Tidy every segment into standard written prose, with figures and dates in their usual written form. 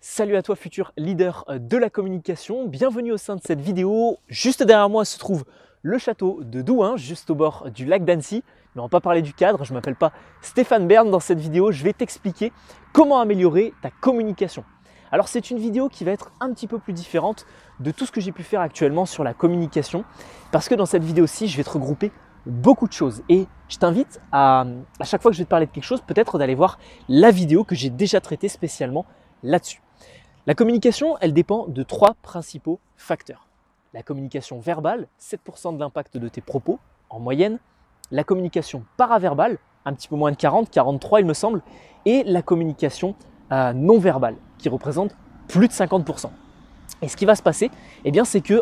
Salut à toi futur leader de la communication, bienvenue au sein de cette vidéo. Juste derrière moi se trouve le château de Douin, juste au bord du lac d'Annecy. Mais on va pas parler du cadre, je ne m'appelle pas Stéphane Bern. Dans cette vidéo, je vais t'expliquer comment améliorer ta communication. Alors c'est une vidéo qui va être un petit peu plus différente de tout ce que j'ai pu faire actuellement sur la communication. Parce que dans cette vidéo-ci, je vais te regrouper beaucoup de choses. Et je t'invite à chaque fois que je vais te parler de quelque chose, peut-être d'aller voir la vidéo que j'ai déjà traitée spécialement là-dessus. La communication, elle dépend de trois principaux facteurs. La communication verbale, 7% de l'impact de tes propos en moyenne. La communication paraverbale, un petit peu moins de 40, 43 il me semble. Et la communication non verbale, qui représente plus de 50%. Et ce qui va se passer, eh bien, c'est que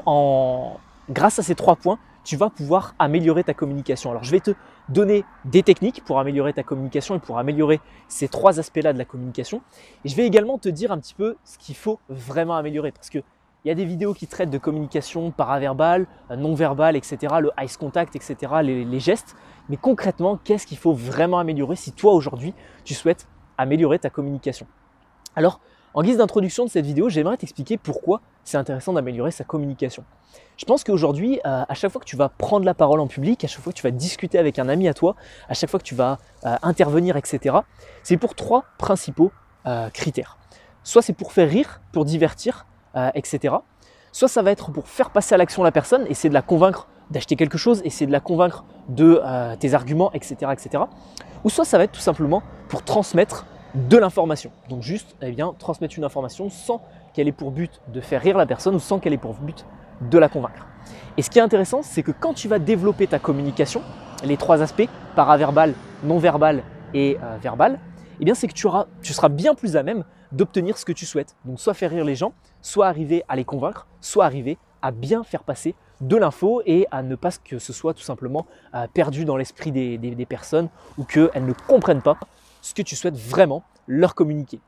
grâce à ces trois points, tu vas pouvoir améliorer ta communication. Alors, je vais te donner des techniques pour améliorer ta communication et pour améliorer ces trois aspects-là de la communication. Et je vais également te dire un petit peu ce qu'il faut vraiment améliorer. Parce qu'il y a des vidéos qui traitent de communication paraverbale, non-verbale, etc., le eye contact, etc., les gestes. Mais concrètement, qu'est-ce qu'il faut vraiment améliorer si toi, aujourd'hui, tu souhaites améliorer ta communication? Alors, en guise d'introduction de cette vidéo, j'aimerais t'expliquer pourquoi c'est intéressant d'améliorer sa communication. Je pense qu'aujourd'hui, à chaque fois que tu vas prendre la parole en public, à chaque fois que tu vas discuter avec un ami à toi, à chaque fois que tu vas intervenir, etc., c'est pour trois principaux critères. Soit c'est pour faire rire, pour divertir, etc. Soit ça va être pour faire passer à l'action la personne, essayer de la convaincre d'acheter quelque chose, essayer de la convaincre de tes arguments, etc., etc. Ou soit ça va être tout simplement pour transmettre de l'information. Donc juste transmettre une information sans qu'elle ait pour but de faire rire la personne ou sans qu'elle ait pour but de la convaincre. Et ce qui est intéressant, c'est que quand tu vas développer ta communication, les trois aspects, paraverbal, non-verbal et verbal, eh bien c'est que tu seras bien plus à même d'obtenir ce que tu souhaites. Donc soit faire rire les gens, soit arriver à les convaincre, soit arriver à bien faire passer de l'info et à ne pas que ce soit tout simplement perdu dans l'esprit des personnes ou qu'elles ne comprennent pas ce que tu souhaites vraiment leur communiquer.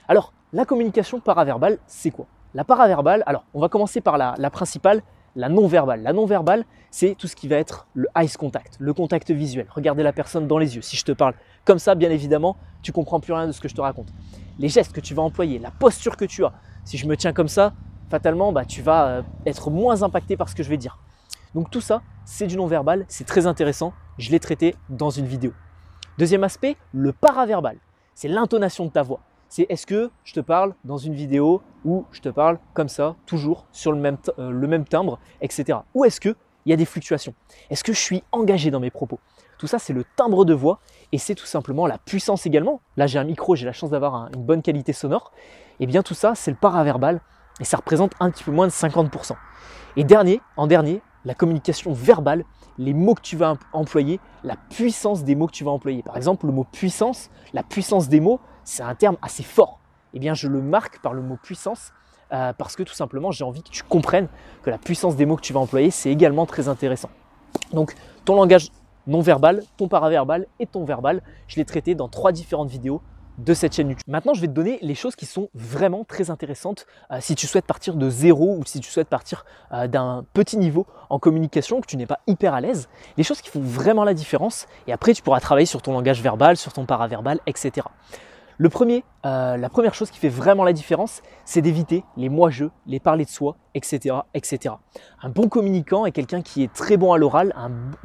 Alors, la communication paraverbale, c'est quoi? La paraverbale, alors on va commencer par la principale, la non-verbale. La non-verbale, c'est tout ce qui va être le eye contact, le contact visuel. Regarder la personne dans les yeux. Si je te parle comme ça, bien évidemment, tu ne comprends plus rien de ce que je te raconte. Les gestes que tu vas employer, la posture que tu as. Si je me tiens comme ça, fatalement, tu vas être moins impacté par ce que je vais dire. Donc tout ça, c'est du non-verbal, c'est très intéressant. Je l'ai traité dans une vidéo. Deuxième aspect, le paraverbal. C'est l'intonation de ta voix. C'est est-ce que je te parle dans une vidéo ou je te parle comme ça, toujours sur le même timbre, etc. Ou est-ce qu'il y a des fluctuations? Est-ce que je suis engagé dans mes propos? Tout ça, c'est le timbre de voix et c'est tout simplement la puissance également. Là, j'ai un micro, j'ai la chance d'avoir une bonne qualité sonore. Et bien tout ça, c'est le paraverbal et ça représente un petit peu moins de 50%. Et en dernier, la communication verbale, les mots que tu vas employer, la puissance des mots que tu vas employer. Par exemple, le mot puissance, la puissance des mots, c'est un terme assez fort. Eh bien, je le marque par le mot puissance parce que tout simplement, j'ai envie que tu comprennes que la puissance des mots que tu vas employer, c'est également très intéressant. Donc, ton langage non verbal, ton paraverbal et ton verbal, je l'ai traité dans 3 différentes vidéos de cette chaîne YouTube. Maintenant, je vais te donner les choses qui sont vraiment très intéressantes si tu souhaites partir de zéro ou si tu souhaites partir d'un petit niveau en communication, que tu n'es pas hyper à l'aise. Les choses qui font vraiment la différence et après, tu pourras travailler sur ton langage verbal, sur ton paraverbal, etc. La première chose qui fait vraiment la différence, c'est d'éviter les moi-je, les parler de soi, etc., etc. Un bon communicant est quelqu'un qui est très bon à l'oral,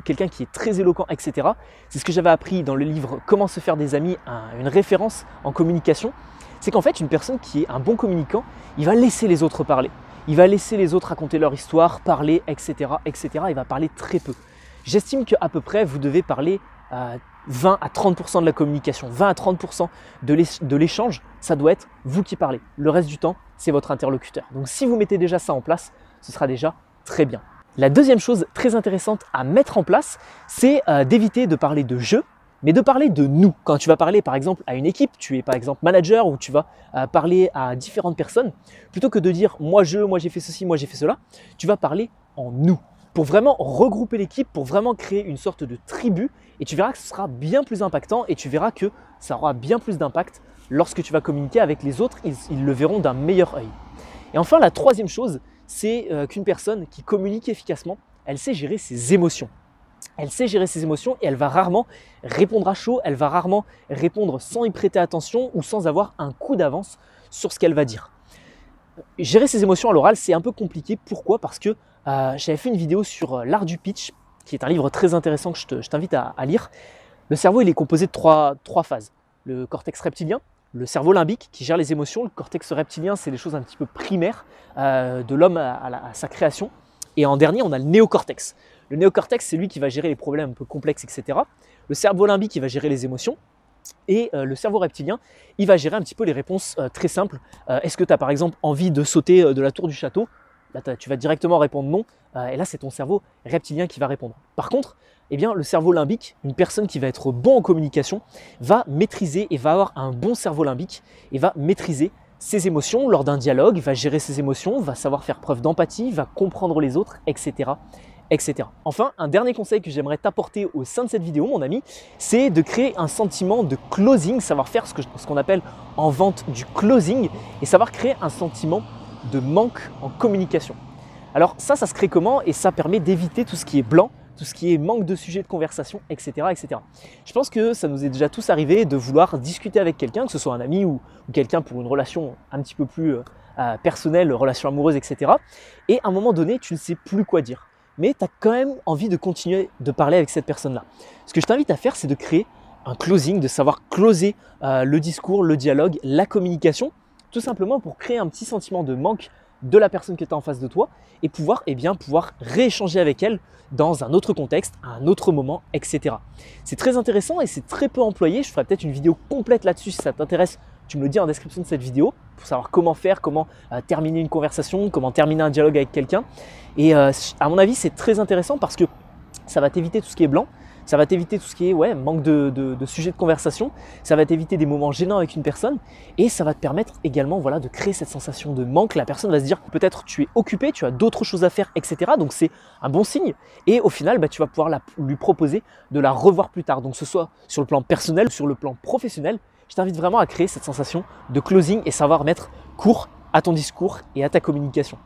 quelqu'un qui est très éloquent, etc. C'est ce que j'avais appris dans le livre « Comment se faire des amis », une référence en communication. C'est qu'en fait, une personne qui est un bon communicant, il va laisser les autres parler. Il va laisser les autres raconter leur histoire, parler, etc., etc. Il va parler très peu. J'estime qu'à peu près, vous devez parler 20 à 30% de la communication, 20 à 30% de l'échange, ça doit être vous qui parlez. Le reste du temps, c'est votre interlocuteur. Donc si vous mettez déjà ça en place, ce sera déjà très bien. La deuxième chose très intéressante à mettre en place, c'est d'éviter de parler de je, mais de parler de nous. Quand tu vas parler par exemple à une équipe, tu es par exemple manager ou tu vas parler à différentes personnes, plutôt que de dire moi j'ai fait ceci, moi j'ai fait cela, tu vas parler en nous. Pour vraiment regrouper l'équipe, pour vraiment créer une sorte de tribu et tu verras que ce sera bien plus impactant et tu verras que ça aura bien plus d'impact lorsque tu vas communiquer avec les autres, ils le verront d'un meilleur œil. Et enfin, la troisième chose, c'est qu'une personne qui communique efficacement, elle sait gérer ses émotions. Elle sait gérer ses émotions et elle va rarement répondre à chaud, elle va rarement répondre sans y prêter attention ou sans avoir un coup d'avance sur ce qu'elle va dire. Gérer ses émotions à l'oral, c'est un peu compliqué. Pourquoi? Parce que j'avais fait une vidéo sur l'art du pitch, qui est un livre très intéressant que je t'invite à lire. Le cerveau, il est composé de trois phases. Le cortex reptilien, le cerveau limbique qui gère les émotions. Le cortex reptilien, c'est des choses un petit peu primaires de l'homme à sa création. Et en dernier, on a le néocortex. Le néocortex, c'est lui qui va gérer les problèmes un peu complexes, etc. Le cerveau limbique, il va gérer les émotions. Et le cerveau reptilien, il va gérer un petit peu les réponses très simples. Est-ce que tu as par exemple envie de sauter de la tour du château? Là, tu vas directement répondre non. Et là, c'est ton cerveau reptilien qui va répondre. Par contre, eh bien, le cerveau limbique, une personne qui va être bon en communication, va maîtriser et va avoir un bon cerveau limbique et va maîtriser ses émotions lors d'un dialogue, va gérer ses émotions, va savoir faire preuve d'empathie, va comprendre les autres, etc. etc. Enfin, un dernier conseil que j'aimerais t'apporter au sein de cette vidéo, mon ami, c'est de créer un sentiment de closing, savoir faire ce qu'on appelle en vente du closing et savoir créer un sentiment de manque en communication. Alors ça se crée comment? Et ça permet d'éviter tout ce qui est blanc, tout ce qui est manque de sujet de conversation, etc., etc. Je pense que ça nous est déjà tous arrivé de vouloir discuter avec quelqu'un, que ce soit un ami ou quelqu'un pour une relation un petit peu plus personnelle, relation amoureuse, etc. Et à un moment donné, tu ne sais plus quoi dire. Mais tu as quand même envie de continuer de parler avec cette personne-là. Ce que je t'invite à faire, c'est de créer un closing, de savoir closer le discours, le dialogue, la communication, tout simplement pour créer un petit sentiment de manque de la personne que tu as en face de toi et pouvoir rééchanger avec elle dans un autre contexte, à un autre moment, etc. C'est très intéressant et c'est très peu employé. Je ferai peut-être une vidéo complète là-dessus si ça t'intéresse. Tu me le dis en description de cette vidéo pour savoir comment faire, comment terminer une conversation, comment terminer un dialogue avec quelqu'un. Et à mon avis, c'est très intéressant parce que ça va t'éviter tout ce qui est blanc. Ça va t'éviter tout ce qui est manque de sujet de conversation, ça va t'éviter des moments gênants avec une personne et ça va te permettre également de créer cette sensation de manque. La personne va se dire peut-être tu es occupé, tu as d'autres choses à faire, etc. Donc c'est un bon signe et au final tu vas pouvoir lui proposer de la revoir plus tard. Donc que ce soit sur le plan personnel ou sur le plan professionnel, je t'invite vraiment à créer cette sensation de closing et savoir mettre court à ton discours et à ta communication.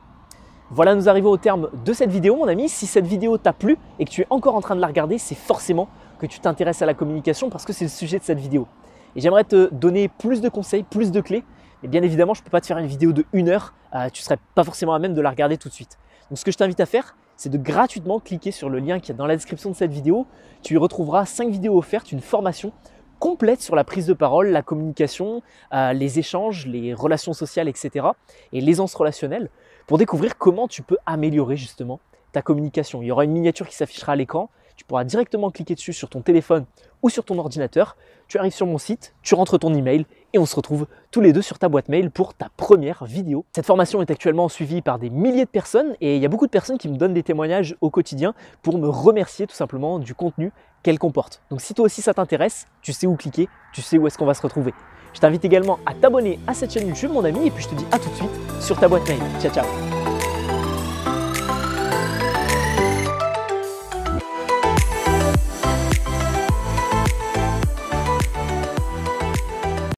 Voilà, nous arrivons au terme de cette vidéo, mon ami. Si cette vidéo t'a plu et que tu es encore en train de la regarder, c'est forcément que tu t'intéresses à la communication parce que c'est le sujet de cette vidéo. Et j'aimerais te donner plus de conseils, plus de clés. Et bien évidemment, je ne peux pas te faire une vidéo de 1 heure. Tu ne serais pas forcément à même de la regarder tout de suite. Donc ce que je t'invite à faire, c'est de gratuitement cliquer sur le lien qui est dans la description de cette vidéo. Tu y retrouveras 5 vidéos offertes, une formation complète sur la prise de parole, la communication, les échanges, les relations sociales, etc. et l'aisance relationnelle pour découvrir comment tu peux améliorer justement ta communication. Il y aura une miniature qui s'affichera à l'écran. Tu pourras directement cliquer dessus sur ton téléphone ou sur ton ordinateur. Tu arrives sur mon site, tu rentres ton email et on se retrouve tous les deux sur ta boîte mail pour ta première vidéo. Cette formation est actuellement suivie par des milliers de personnes et il y a beaucoup de personnes qui me donnent des témoignages au quotidien pour me remercier tout simplement du contenu qu'elle comporte. Donc si toi aussi ça t'intéresse, tu sais où cliquer, tu sais où est-ce qu'on va se retrouver. Je t'invite également à t'abonner à cette chaîne YouTube, mon ami, et puis je te dis à tout de suite sur ta boîte mail. Ciao, ciao!